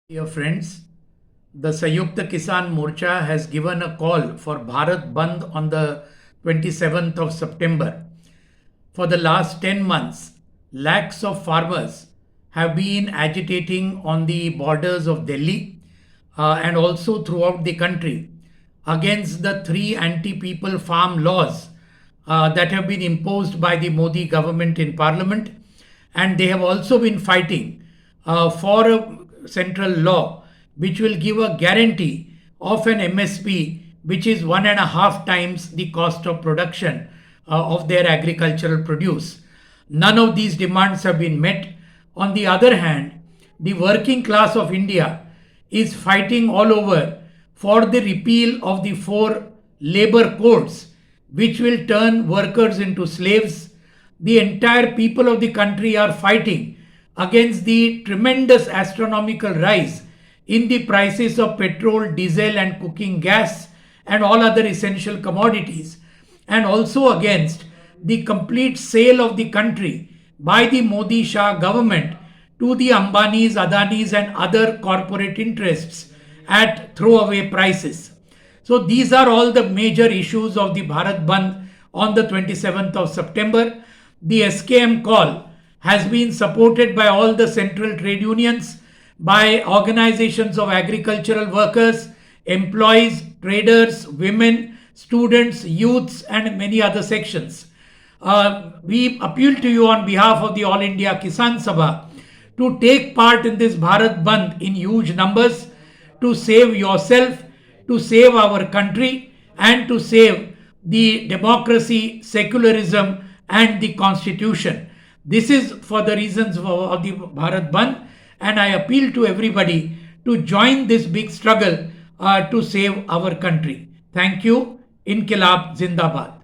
Dear friends, the Sanyukta Kisan Morcha has given a call for Bharat Bandh on the 27th of September. For the last 10 months, lakhs of farmers have been agitating on the borders of Delhi and also throughout the country against the three anti-people farm laws that have been imposed by the Modi government in parliament, and they have also been fighting for a central law which will give a guarantee of an MSP which is 1.5 times the cost of production of their agricultural produce. None of these demands have been met. On the other hand, the working class of India is fighting all over for the repeal of the four labor codes, which will turn workers into slaves. The entire people of the country are fighting against the tremendous astronomical rise in the prices of petrol, diesel, and cooking gas and all other essential commodities, and also against the complete sale of the country by the Modi Shah government to the Ambanis, Adanis, and other corporate interests at throwaway prices. So these are all the major issues of the Bharat Bandh on the 27th of September. The SKM call has been supported by all the central trade unions, by organizations of agricultural workers, employees, traders, women, students, youths, and many other sections. We appeal to you on behalf of the All India Kisan Sabha to take part in this Bharat Bandh in huge numbers, to save yourself, to save our country, and to save the democracy, secularism, and the constitution. This is for the reasons of the Bharat Bandh, and I appeal to everybody to join this big struggle to save our country. Thank you. Inkilab Zindabad.